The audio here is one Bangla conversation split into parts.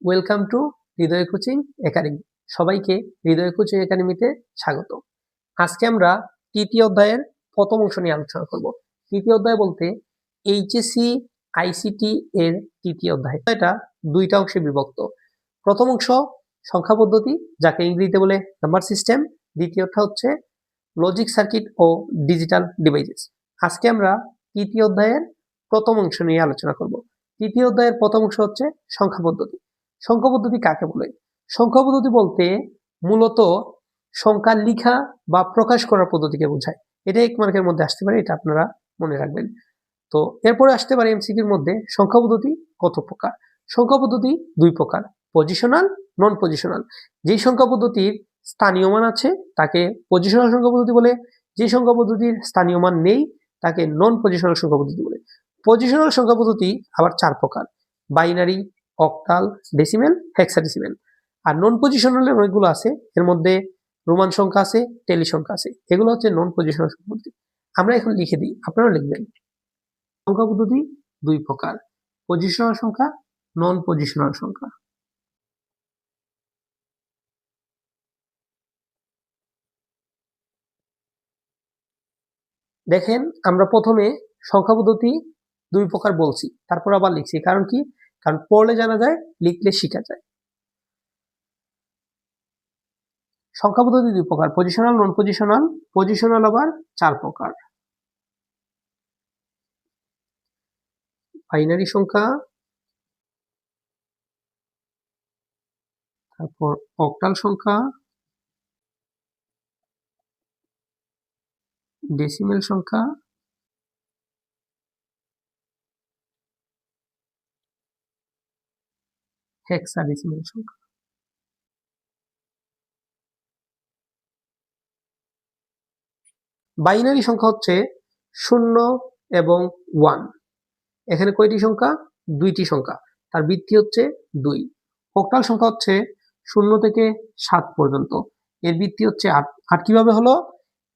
Welcome to Hriday coaching academy. সবাইকে হৃদয় কোচিং একাডেমিতে স্বাগত। আজকে আমরা তৃতীয় অধ্যায়ের প্রথম অংশ নিয়ে আলোচনা করব। তৃতীয় অধ্যায় বলতে এইচএসসি আইসিটি এর তৃতীয় অধ্যায়। এটা দুইটা অংশে বিভক্ত। প্রথম অংশ সংখ্যা পদ্ধতি, যাকে ইংরেজিতে বলে নাম্বার সিস্টেম। দ্বিতীয়টা হচ্ছে লজিক সার্কিট ও ডিজিটাল ডিভাইসেস। আজকে আমরা তৃতীয় অধ্যায়ের প্রথম অংশ নিয়ে আলোচনা করব। তৃতীয় অধ্যায়ের প্রথম অংশ হচ্ছে সংখ্যা পদ্ধতি। সংখ্যা পদ্ধতি কাকে বলে? সংখ্যা পদ্ধতি বলতে মূলত সংখ্যা লিখা বা প্রকাশ করার পদ্ধতিকে বোঝায়। এটা 1 মার্কের মধ্যে আসতে পারে, এটা আপনারা মনে রাখবেন। তো এরপরে আসতে পারে এমসিকিউর মধ্যে সংখ্যা পদ্ধতি কত প্রকার। সংখ্যা পদ্ধতি 2 প্রকার, পজিশনাল, নন পজিশনাল। যেই সংখ্যা পদ্ধতির স্থানীয় মান আছে তাকে পজিশনাল সংখ্যা পদ্ধতি বলে, যে সংখ্যা পদ্ধতির স্থানীয় মান নেই তাকে নন পজিশনাল সংখ্যা পদ্ধতি বলে। পজিশনাল সংখ্যা পদ্ধতি আবার 4 প্রকার, বাইনারি, অক্টাল, ডেসিমেল, হেক্সাডেসিমেল। আর নন পজিশনাল অনেকগুলো আছে, এর মধ্যে রোমান সংখ্যা আছে, টেলি সংখ্যা আছে। এগুলো হচ্ছে নন পজিশনাল সংখ্যা পদ্ধতি। আমরা এখন লিখে দিই, আপনারা লিখবেন। সংখ্যা পদ্ধতি 2 প্রকার, পজিশনাল সংখ্যা, নন পজিশনাল সংখ্যা। দেখেন, আমরা প্রথমে সংখ্যা পদ্ধতি 2 প্রকার বলছি, তারপর আবার লিখছি। কারণ কি? কারণ পড়লে জানা যায়, লিখলে শেখা যায়। সংখ্যা পদ্ধতি 2 প্রকার, পজিশনাল, নন পজিশনাল। পজিশনাল আবার 4 প্রকার, বাইনারি সংখ্যা, তারপর অক্টাল সংখ্যা, ডেসিমেল সংখ্যা, হেক্সাডেসিমেল সংখ্যা। বাইনারি সংখ্যা হচ্ছে 0 এবং 1। এখানে কয়টি সংখ্যা? 2টি সংখ্যা, তার ভিত্তি হচ্ছে 2। অক্টাল সংখ্যা হচ্ছে 0 থেকে 7 পর্যন্ত, এর ভিত্তি হচ্ছে 8। 8 কিভাবে হলো?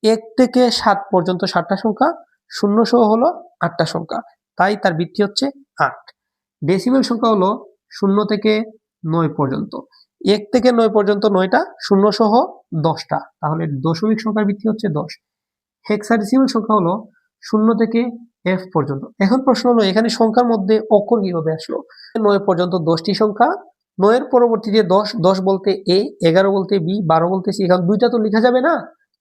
1 থেকে 7 পর্যন্ত 7টা সংখ্যা, 0 সহ হলো 8টা সংখ্যা, তাই তার ভিত্তি হচ্ছে 8। ডেসিমেল সংখ্যা হলো 0 থেকে 9 পর্যন্ত। 1 থেকে 9 পর্যন্ত 9টা, 0 সহ 10টা, তাহলে দশমিক সংখ্যার ভিত্তি হচ্ছে 10। হেক্সাডেসিমেল সংখ্যা হলো 0 থেকে f পর্যন্ত। এখন প্রশ্ন হলো, এখানে সংখ্যার মধ্যে অক্ষর কিভাবে আসলো? 9 পর্যন্ত 10টি সংখ্যা, 9 এর পরবর্তীতে 10, 10 বলতে a, 11 বলতে b, 12 বলতে c। এখন দুইটা তো লেখা যাবে না।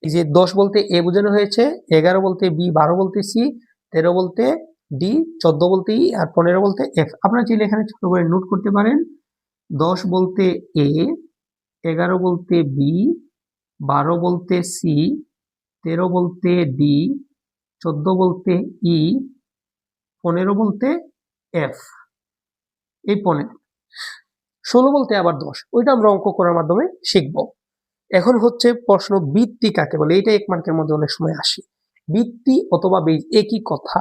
এই যে 10 বলতে a বোঝানো হয়েছে, 11 বলতে b, 12 বলতে c, 13 বলতে d, 14 বলতে e, আর 15 বলতে f। আপনারা চাইলে এখানে ছোট করে নোট করতে পারেন। 10 বলতে a, 11 বলতে b, 12 বলতে c, 13 বলতে d, 14 বলতে ই, 15 বলতে এফ। এই 15, 16 বলতে আবার 10, ওইটা আমরা অঙ্ক করার মাধ্যমে শিখব। এখন হচ্ছে প্রশ্ন, বৃত্তি কাকে বলে? এটা 1 মার্কের মধ্যে অনেক সময় আসে। বৃত্তি অথবা বেজ একই কথা।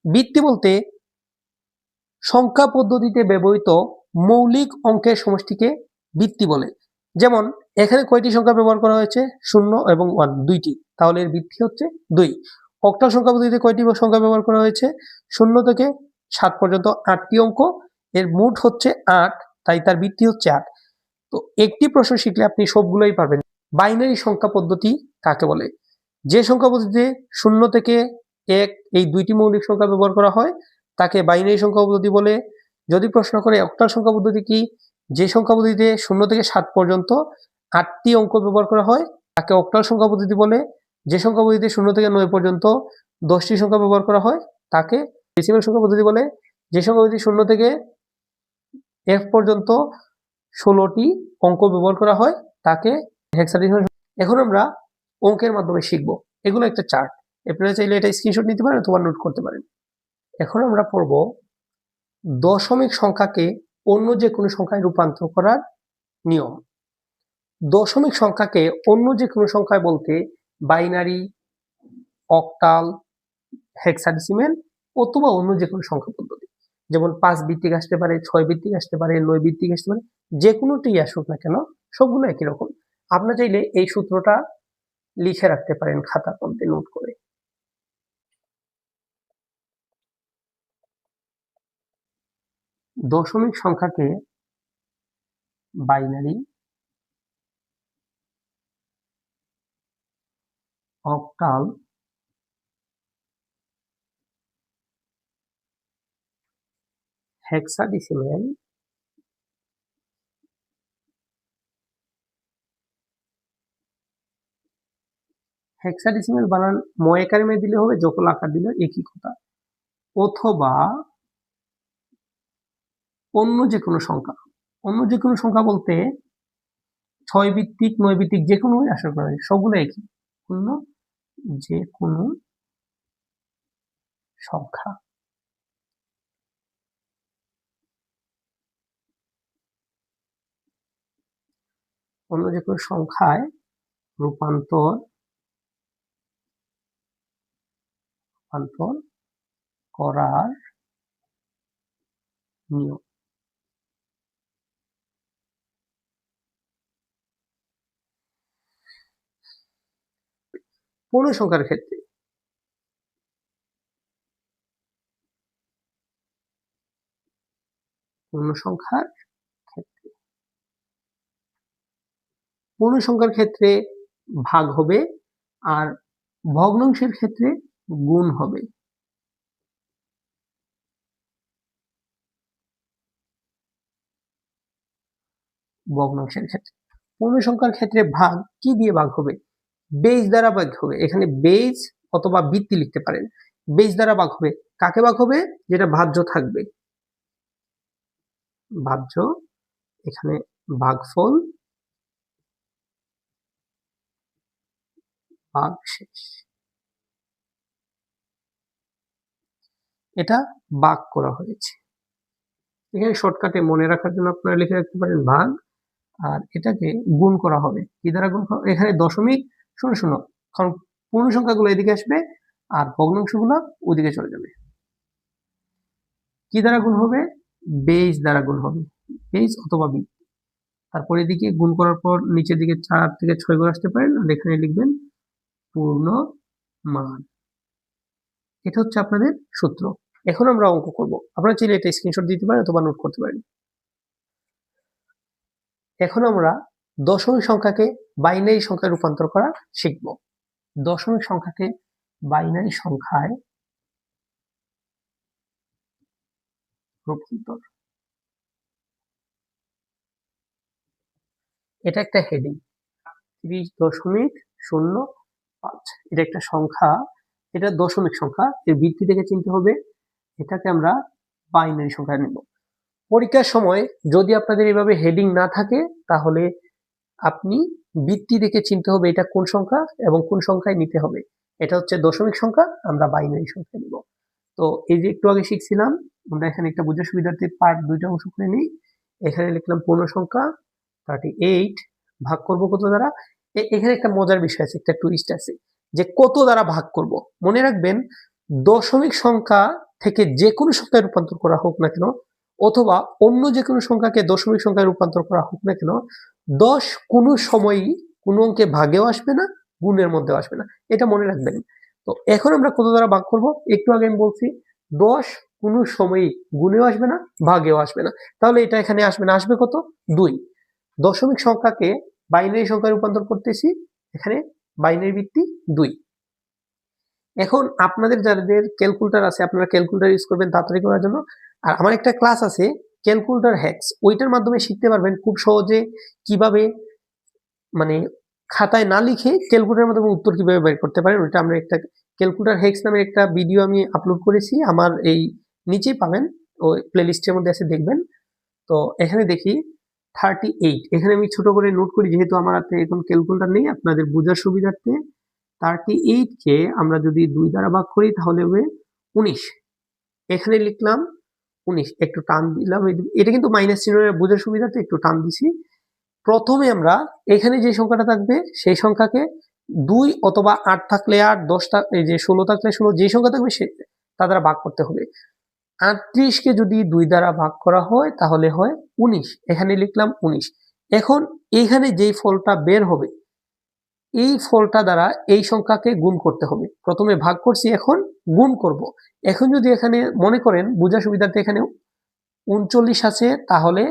বৃত্তি বলতে সংখ্যা পদ্ধতিতে ব্যবহৃত মৌলিক অঙ্কের সমষ্টিকে বৃত্তি বলে। যেমন এখানে কয়টি সংখ্যা ব্যবহার করা হয়েছে? 0 এবং 1, 2টি, তাহলে এর বৃত্তি হচ্ছে 2। অক্টাল সংখ্যা পদ্ধতিতে কয়টি সংখ্যা ব্যবহার করা হয়েছে? 0 থেকে 7 পর্যন্ত 8টি অঙ্ক, এর মোট হচ্ছে 8, তাই তার বৃত্তি হচ্ছে 8। তো একটি প্রশ্ন শিখলে আপনি সবগুলোই পারবেন। বাইনারি সংখ্যা পদ্ধতি কাকে বলে? যে সংখ্যা পদ্ধতিতে 0 থেকে 1 এই 2টি মৌলিক সংখ্যা ব্যবহার করা হয় তাকে বাইনারি সংখ্যা পদ্ধতি বলে। যদি প্রশ্ন করে অক্টাল সংখ্যা পদ্ধতি কি? যে সংখ্যা পদ্ধতিতে 0 থেকে 7 পর্যন্ত 8টি অঙ্ক ব্যবহার করা হয় তাকে অক্টাল সংখ্যা পদ্ধতি বলে। যে সংখ্যা পদ্ধতিতে 0 থেকে 9 পর্যন্ত 10টি সংখ্যা ব্যবহার করা হয় তাকে ডেসিমেল সংখ্যা পদ্ধতি বলে। যে সংখ্যা পদ্ধতি 0 থেকে f পর্যন্ত 16টি অঙ্ক ব্যবহার করা হয় তাকে হেক্সাডেসিমাল। এখন আমরা অঙ্কের মাধ্যমে শিখব। এগুলো একটা চার্ট, আপনারা চাইলে এটা স্ক্রিনশট নিতে পারেন অথবা নোট করতে পারেন। এখন আমরা পড়ব দশমিক সংখ্যাকে অন্য যে কোনো সংখ্যায় রূপান্তর করার নিয়ম। দশমিক সংখ্যাকে অন্য যে কোনো সংখ্যায় বলতে বাইনারি, অক্টাল, হেক্সাডেসিমেল অথবা অন্য যে কোনো সংখ্যা পদ্ধতি, যেমন 5 ভিত্তিক আসতে পারে, 6 ভিত্তিক আসতে পারে, 9 ভিত্তিক আসতে পারে, যে কোনোটি আসুক না কেন সবগুলো একই রকম। আপনারা চাইলে এই সূত্রটা লিখে রাখতে পারেন খাতার মধ্যে নোট করে। দশমিক সংখ্যাকে বাইনারি, অক্টাল, হেক্সাডেসিমেল, হেক্সাডেসিমেল বানান ময়াকারে দিলে হবে, জকল আকার দিলে একই কথা, অথবা অন্য যে কোনো সংখ্যা। অন্য যে কোনো সংখ্যা বলতে 6 ভিত্তিক 9 ভিত্তিক যে কোনো আসা করা সবগুলো একই, অন্য যে কোনো সংখ্যা। অন্য যে কোনো সংখ্যায় রূপান্তর করার নিয়ম। পূর্ণ সংখ্যার ক্ষেত্রে পূর্ণ সংখ্যার ক্ষেত্রে ভাগ হবে, আর ভগ্নাংশের ক্ষেত্রে গুণ হবে। ভগ্নাংশের ক্ষেত্রে পূর্ণ সংখ্যার ক্ষেত্রে ভাগ কি দিয়ে ভাগ হবে? বেজ দ্বারা ভাগ হবে। এখানে বেজ অথবা ভিত্তি লিখতে পারেন। বেজ দ্বারা ভাগ হবে। কাকে ভাগ হবে? যেটা ভাজ্য থাকবে, ভাজ্য। এখানে ভাগফল, ভাগশেষ, এটা ভাগ করা হয়েছে। এখানে শর্টকাটে মনে রাখার জন্য আপনারা লিখে রাখতে পারেন ভাগ, আর এটাকে গুণ করা হবে। কি দ্বারা গুণ করা? এখানে দশমিক, শূন্য, কারণ পূর্ণ সংখ্যাগুলো এদিকে আসবে আর ভগ্নাংশগুলো ওদিকে চলে যাবে। কি দ্বারা গুণ হবে? বেজ দ্বারা গুণ হবে, বেজ অথবা ভিত্তি। তারপর এদিকে গুণ করার পর নিচের দিকে 4 থেকে 6 করে আসতে পারেন, আর এখানে লিখবেন পূর্ণ মান। এটা হচ্ছে আপনাদের সূত্র। এখন আমরা অঙ্ক করব। আপনারা চাইলে এটা স্ক্রিনশট দিতে পারেন অথবা নোট করতে পারেন। এখন আমরা দশমিক সংখ্যাকে বাইনারি সংখ্যায় রূপান্তর করা শিখব। দশমিক সংখ্যাকে বাইনারি সংখ্যায় রূপান্তর, এটা একটা হেডিং 30.05। এটা একটা সংখ্যা, এটা দশমিক সংখ্যা, এর ভিত্তি থেকে চিনতে হবে। এটাকে আমরা বাইনারি সংখ্যা নেব। পরীক্ষার সময় যদি আপনাদের এভাবে হেডিং না থাকে, তাহলে আপনি ভিত্তি দেখে চিনতে হবে এটা কোন সংখ্যা এবং কোন সংখ্যায় নিতে হবে। এটা হচ্ছে দশমিক সংখ্যা, আমরা বাইনারি সংখ্যা নিব। তো এই যে একটু আগে শিখছিলাম, আমরা এখানে একটা বোঝার সুবিধার্থে পার্ট দুইটা অংশ করে নিই। এখানে লিখলাম পূর্ণ সংখ্যা 38 ভাগ করব কত দ্বারা। এখানে একটা মজার বিষয় আছে, একটা টুইস্ট আছে, যে কত দ্বারা ভাগ করব। মনে রাখবেন, দশমিক সংখ্যা থেকে যে কোনো সংখ্যায় রূপান্তর করা হোক না কেন, অথবা অন্য যে কোনো সংখ্যাকে দশমিক সংখ্যায় রূপান্তর করা হোক না কেন, 10 কোনো সময়ই কোনো অঙ্কে ভাগেও আসবে না, গুণের মধ্যেও আসবে না। এটা মনে রাখবেন। তো এখন আমরা কত দ্বারা ভাগ করব? একটু আগে আমি বলছি 10 কোনো সময়ই গুণেও আসবে না, ভাগেও আসবে না। তাহলে এটা এখানে আসবে না, আসবে কত? 2। দশমিক সংখ্যাকে বাইনারি সংখ্যায় রূপান্তর করতেছি, এখানে বাইনারি ভিত্তি 2। এখন আপনাদের যাদের ক্যালকুলেটর আছে, আপনারা ক্যালকুলেটর ইউজ করবেন তাড়াতাড়ি করার জন্য। আর আমার একটা ক্লাস আছে ক্যালকুলেটর হ্যাকস, ওইটার মাধ্যমে শিখতে পারবেন খুব সহজে কিভাবে, মানে খাতায় না লিখে ক্যালকুলেটরের মাধ্যমে উত্তর কিভাবে বের করতে পারেন। ওইটা আমরা একটা ক্যালকুলেটর হ্যাকস নামে একটা ভিডিও আমি আপলোড করেছি, আমার এই নিচেই পাবেন, ওই প্লেলিস্টের মধ্যে আছে, দেখবেন। তো এখানে দেখি 38, এখানে আমি ছোট করে নোট করি যেহেতু আমার হাতে এখন ক্যালকুলেটর নেই, আপনাদের বোঝার সুবিধার্থে 38 কে আমরা যদি 2 দ্বারা ভাগ করি তাহলে হবে 19। এখানে লিখলাম 19, একটু টান দিলাম, এটা কিন্তু মাইনাস চিহ্ন, বোঝার সুবিধার্থে একটু টান দিছি। প্রথমে আমরা এখানে যে সংখ্যাটা থাকবে সেই সংখ্যাকে 2 অথবা 8 থাকলে 8, 10 এই যে 16 থাকলে 16, যে সংখ্যা থাকবে সে তা দ্বারা ভাগ করতে হবে। 38 কে যদি 2 দ্বারা ভাগ করা হয় তাহলে হয় 19, এখানে লিখলাম 19। এখন এখানে যেই ফলটা বের হবে, এই ফলটা দ্বারা এই সংখ্যাকে গুণ করতে হবে। প্রথমে ভাগ করছি, এখন গুণ করব। এখন যদি এখানে মনে করেন বোঝার সুবিধার্থে এখানে 39 আছে, তাহলে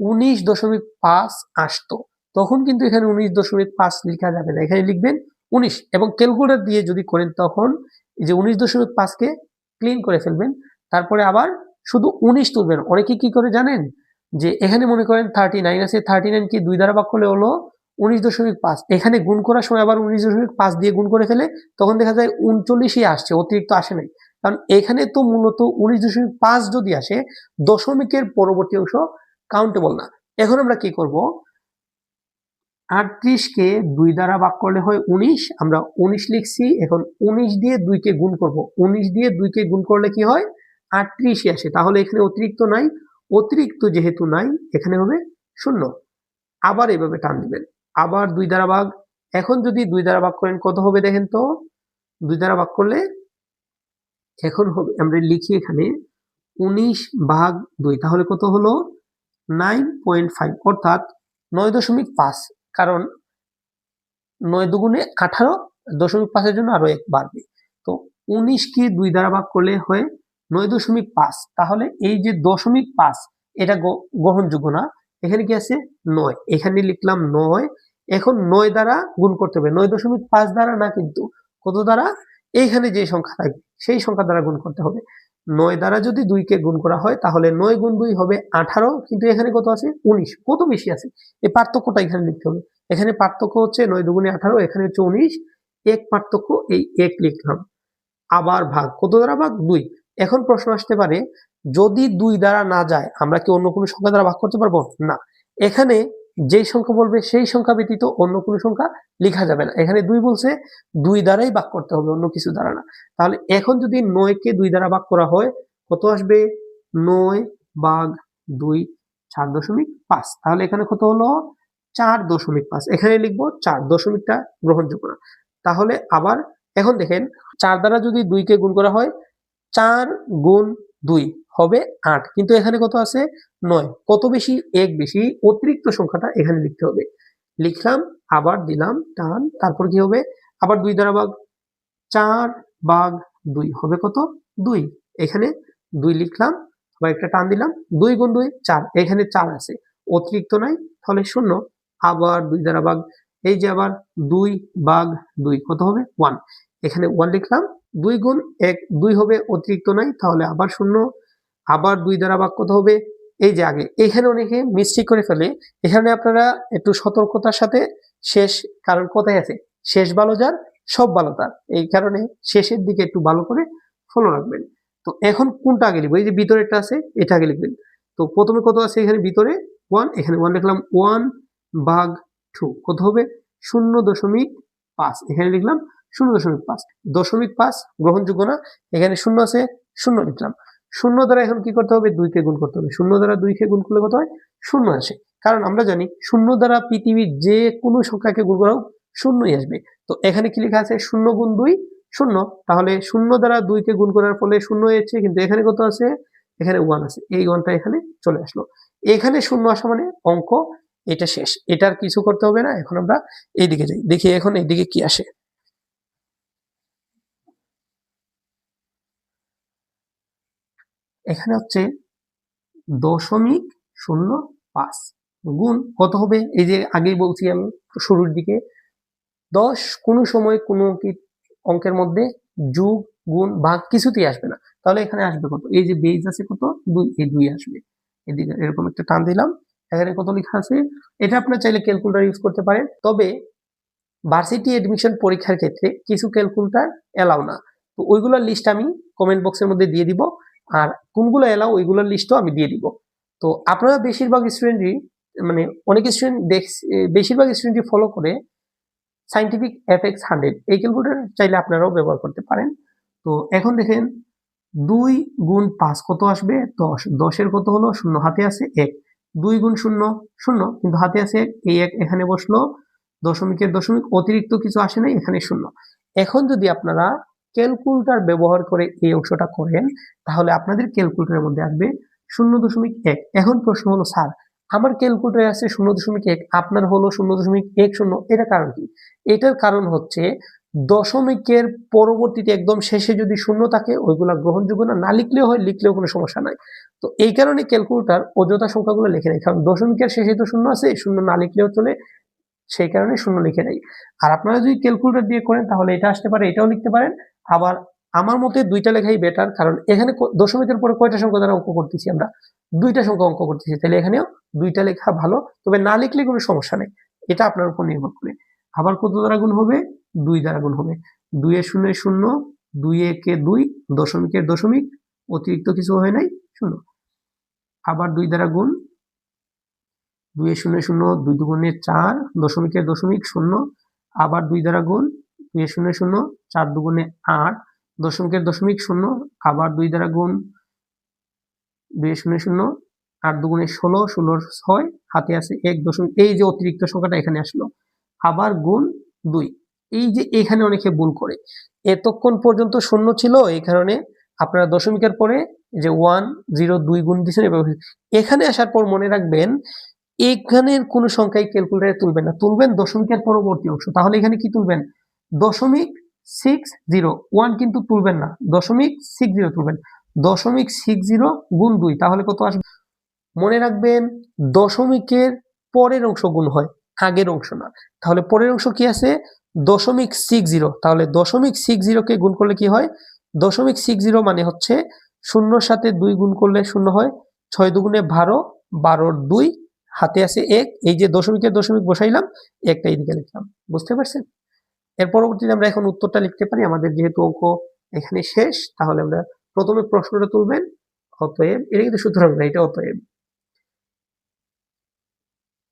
19.5 আসতো, তখন কিন্তু এখানে 19.5 লেখা যাবে না, এখানে লিখবেন 19 এবং ক্যালকুলেটর দিয়ে যদি করেন তখন এই যে 19.5 কে ক্লিন করে ফেলবেন, তারপরে আবার শুধু 19 তুলবেন। অনেকে কি করে জানেন, যে এখানে মনে করেন 39 আছে, 39 কি 2 দ্বারা ভাগ করলে হলো 19.5, এখানে গুণ করার সময় আবার 19.5 দিয়ে গুণ করে ফেলে, তখন দেখা যায় 39ই আসছে, অতিরিক্ত আসে নাই। কারণ এখানে তো মূলত 19.5 যদি আসে, দশমিকের পরবর্তী অংশ কাউন্টেবল না। এখন আমরা কি করব, 38 কে 2 দ্বারা ভাগ করলে হয় 19, আমরা 19 লিখছি, এখন 19 দিয়ে 2 কে গুণ করব, 19 দিয়ে 2 কে গুণ করলে কি হয় 38ই আসে, তাহলে এখানে অতিরিক্ত নাই, অতিরিক্ত যেহেতু নাই এখানে হবে 0। আবার এভাবে টান দিবেন, আবার 2 দ্বারা ভাগ, এখন যদি 2 দ্বারা ভাগ করেন কত হবে দেখেন তো, 2 দ্বারা ভাগ করলে এখন হবে, আমরা লিখি এখানে 19/2, তাহলে কত হলো 9.5 অর্থাৎ 9.5, কারণ 9 দুগুণে 18, 0.5 জন্য আরো 1 বাড়বে। তো 19 কে 2 দ্বারা ভাগ করলে হয় 9.5, তাহলে এই যে 0.5 এটা গ্রহণযোগ্য না, এখানে কি আছে 9, এখানে লিখলাম 9, এখন 9 দ্বারা গুণ করতে হবে, 9.5 দ্বারা না, কিন্তু কত দ্বারা, এইখানে যে সংখ্যা থাকবে সেই সংখ্যা দ্বারা গুণ করতে হবে। 9 দ্বারা যদি 2 কে গুণ করা হয় তাহলে 9 গুণ 2 হবে 18, কিন্তু এখানে কত আছে 19, কত বেশি আছে, এই পার্থক্যটা এখানে লিখতে হবে। এখানে পার্থক্য হচ্ছে 9 দুগুণে 18, এখানে হচ্ছে 19, এক পার্থক্য, এই এক লিখলাম। আবার ভাগ, কত দ্বারা ভাগ 2। এখন প্রশ্ন আসতে পারে, যদি 2 দ্বারা না যায় আমরা কি অন্য কোনো সংখ্যা দ্বারা ভাগ করতে পারবো না, এখানে যেই সংখ্যা বলবে সেই সংখ্যা ব্যতীত অন্য কোনো সংখ্যা লেখা যাবে না, এখানে 2 বলছে 2 দ্বারাই ভাগ করতে হবে, অন্য কিছু দ্বারা না। তাহলে এখন যদি 9 কে 2 দ্বারা ভাগ করা হয় কত আসবে, 9/2 4.5, তাহলে এখানে কত হলো 4.5, এখানে লিখবো 4, দশমিকটা গ্রহণযোগ্য না। তাহলে আবার এখন দেখেন 4 দ্বারা যদি 2 কে গুণ করা হয়, 4 গুণ 2 হবে 8, কিন্তু এখানে কত আছে 9, কত বেশি, 1 বেশি, অতিরিক্ত সংখ্যাটা এখানে লিখতে হবে। লিখলাম, আবার দিলাম টান, তারপর কি হবে, আবার 2 দ্বারা ভাগ, 4/2 হবে কত 2, এখানে 2 লিখলাম, আবার একটা টান দিলাম, 2 গুণ 2 4, এখানে 4 আছে, অতিরিক্ত নাই, তাহলে 0। আবার 2 দ্বারা ভাগ, এই যে আবার 2/2 কত হবে 1, এখানে 1 লিখলাম, 2 গুণ 1 2 হবে, অতিরিক্ত নাই, তাহলে আবার 0। আবার 2 দ্বারা ভাগ কত হবে, এই যে আগে, এখানে অনেকে মিস্টেক করে ফেলে, এখানে আপনারা একটু সতর্কতার সাথে শেষ, কারণ কোথায় আছে, শেষ ভালো যার সব ভালো তার, এই কারণে শেষের দিকে একটু ভালো করে ফলো রাখবেন। তো এখন কোনটা আগে লিখবো, এই যে ভিতরেরটা আছে এটা আগে লিখবেন। তো প্রথমে কত আছে এখানে ভিতরে 1, এখানে 1 লিখলাম, 1/2 কত হবে 0.5, এখানে লিখলাম 0.5, 0.5 গ্রহণযোগ্য না, এখানে 0 আছে 0 লিখলাম। 0 দ্বারা এখন কি করতে হবে, 2 কে গুণ করতে হবে, 0 দ্বারা 2 কে গুণ করলে কত হয় 0 আসে, কারণ আমরা জানি 0 দ্বারা পৃথিবীর যে কোনো সংখ্যাকে গুণ করা হোক 0ই আসবে। তো এখানে কি লেখা আছে 0 গুণ 2 0, তাহলে 0 দ্বারা 2 কে গুণ করার ফলে 0 হয়েছে, কিন্তু এখানে কত আছে, এখানে 1 আছে, এই 1টা এখানে চলে আসলো। এখানে 0 আসা মানে অঙ্ক এটা শেষ, এটার কিছু করতে হবে না। এখন আমরা এইদিকে যাই, দেখি এখন এইদিকে কি আসে। এখানে হচ্ছে 0.05 গুণ কত হবে, এই যে আগেই বলছি আমি শুরুর দিকে, 10 কোনো সময় কোনো কি অঙ্কের মধ্যে যোগ গুণ ভাগ কিছুতেই আসবে না, তাহলে এখানে আসবে কত, এই যে বেজ আছে কত 2, এই 2 আসবে, এদিকে এরকম একটা টান দিলাম, এখানে কত লেখা আছে, এটা আপনারা চাইলে ক্যালকুলেটর ইউজ করতে পারেন, তবে ভার্সিটি এডমিশন পরীক্ষার ক্ষেত্রে কিছু ক্যালকুলেটর এলাও না, তো ওইগুলোর লিস্ট আমি কমেন্ট বক্সের মধ্যে দিয়ে দিব, আর কোনগুলো এলাও ওইগুলোর লিস্টও আমি দিয়ে দিব। তো আপনারা বেশিরভাগ স্টুডেন্টই, মানে অনেক স্টুডেন্ট বেশিরভাগ স্টুডেন্টই ফলো করে সাইন্টিফিক FX100, এই ক্যালকুলেটর চাইলে আপনারাও ব্যবহার করতে পারেন। তো এখন দেখেন 2 গুণ 5 কত আসবে 10, 10 এর কত হলো 0, হাতে আছে 1, 2 গুণ 0 0, কিন্তু হাতে আছে 1, এই 1 এখানে বসলো, দশমিকের দশমিক, অতিরিক্ত কিছু আসে নাই, এখানে 0। এখন যদি আপনারা ক্যালকুলেটর ব্যবহার করে এই অংশটা করেন তাহলে আপনাদের ক্যালকুলেটরের মধ্যে আসবে 0.1। এখন প্রশ্ন হলো স্যার আমার ক্যালকুলেটরে আছে 0.1, আপনার হলো 0.10, এটার কারণ কি? এটার কারণ হচ্ছে দশমিকের পরবর্তীতে একদম শেষে যদি শূন্য থাকে ওইগুলা গ্রহণযোগ্য না, না লিখলেও হয়, লিখলেও কোনো সমস্যা নাই। তো এই কারণে ক্যালকুলেটর অযথা সংখ্যাগুলো লিখে নেয়, কারণ দশমিকের শেষে তো শূন্য আছে, শূন্য না লিখলেও চলে, সেই কারণে শূন্য লিখে নেয়। আর আপনারা যদি ক্যালকুলেটর দিয়ে করেন তাহলে এটা আসতে পারে, এটাও লিখতে পারেন। আবার আমার মতে দুইটা লেখাই বেটার, কারণ এখানে দশমিকের পরে কয়টা সংখ্যা দ্বারা অঙ্ক করতেছি আমরা, দুইটা সংখ্যা অঙ্ক করতেছি, তাহলে এখানেও দুইটা লেখা ভালো, তবে না লিখলে কোনো সমস্যা নেই, এটা আপনার উপর নির্ভর করে। আবার কত দ্বারা গুণ হবে, 2 দ্বারা গুণ হবে, 2 এর শূন্য শূন্য, 2 একে 2, দশমিকের দশমিক, অতিরিক্ত কিছু হয় নাই, শূন্য। আবার 2 দ্বারা গুণ, 2 এর শূন্য শূন্য, 2 দুগুণে 4, দশমিকের দশমিক শূন্য। আবার 2 দ্বারা গুণ, 2 এর শূন্য শূন্য, 4 দুগুণে 8, দশমিকের দশমিক শূন্য। আবার 2 দ্বারা গুণ, 2 এর শূন্য শূন্য, 8 দুগুণে 16, 16 6, হাতে আছে 1 দশমিক, এই যে অতিরিক্ত সংখ্যাটা এখানে আসলো। আবার গুণ 2, এই যে এখানে অনেকে ভুল করে, এতক্ষণ পর্যন্ত শূন্য ছিল, এই কারণে আপনারা দশমিকের পরে যে 1 0 2 গুণ দিচ্ছেন, এখানে আসার পর মনে রাখবেন এখানের কোন সংখ্যাই ক্যালকুলেটরে তুলবেন না, তুলবেন দশমিকের পরবর্তী অংশ। তাহলে এখানে কি তুলবেন, 0.60, 1 কিন্তু তুলবেন না, 0.60 তুলবেন, 0.60 গুণ 2, তাহলে কত আসবে, মনে রাখবেন দশমিকের পরের অংশ গুণ হয়, আগের অংশ না। তাহলে পরের অংশ কি আছে, 0.60, তাহলে 0.60 কে গুণ করলে কি হয়, 0.60 মানে হচ্ছে 0 সাথে 2 গুণ করলে 0 হয়, 6 দুগুণে 12, 12 2, হাতে আছে 1, এই যে দশমিকের দশমিক বসাইলাম, একটা এইদিকে লিখলাম, বুঝতে পারছেন। এর পরবর্তীতে আমরা এখন উত্তরটা লিখতে পারি, আমাদের যেহেতু অঙ্ক এখানে শেষ, তাহলে আমরা প্রথমে প্রশ্নটা তুলবেন, অতএব, এটা কিন্তু সুতরাং না, এটা অতএব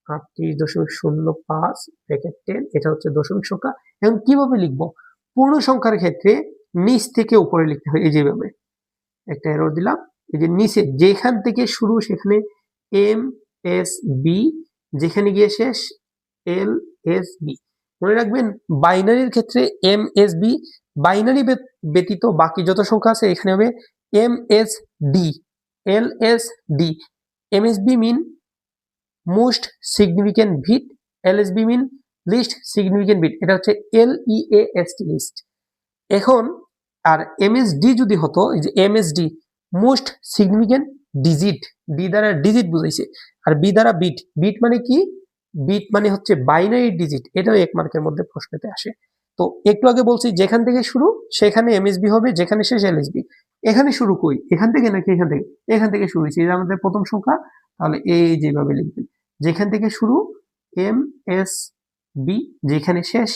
38.05 ব্র্যাকেট 10, এটা হচ্ছে দশমিক সংখ্যা। এখন কিভাবে লিখবো, পূর্ণ সংখ্যার ক্ষেত্রে নিচ থেকে উপরে লিখতে হয়, এই যেভাবে একটা এরর দিলাম, এই যে নিচে যেখান থেকে শুরু সেখানে MSB, যেখানে গিয়ে শেষ LSB। মনে রাখবেন বাইনারির ক্ষেত্রে MSB, বাইনারি ব্যতীত বাকি যত সংখ্যা আছে এখানে হবে MSD, LSD। MSB মিন মোস্ট সিগনিফিক্যান্ট বিট, LSB মিন লিস্ট সিগনিফিক্যান্ট বিট, এটা হচ্ছে LEAST লিস্ট। এখন আর MSD যদি হতো, এই যে MSD most significant digit, D দ্বারা ডিজিট বুঝাইছে, আর বি দ্বারা বিট, বিট মানে কি, বিট মানে হচ্ছে বাইনারি ডিজিট, এটাও 1 মার্কের মধ্যে প্রশ্নতে আসে। তো একটু আগে বলছি যেখান থেকে শুরু সেখানে MSB হবে, যেখানে শেষ LSB। এখানে শুরু কই, এখান থেকে নাকি এখান থেকে, এখান থেকে শুরু হয়েছে, এটা আমাদের প্রথম সংখ্যা, তাহলে এই যেভাবে লিখবেন, যেখান থেকে শুরু MSB, যেখানে শেষ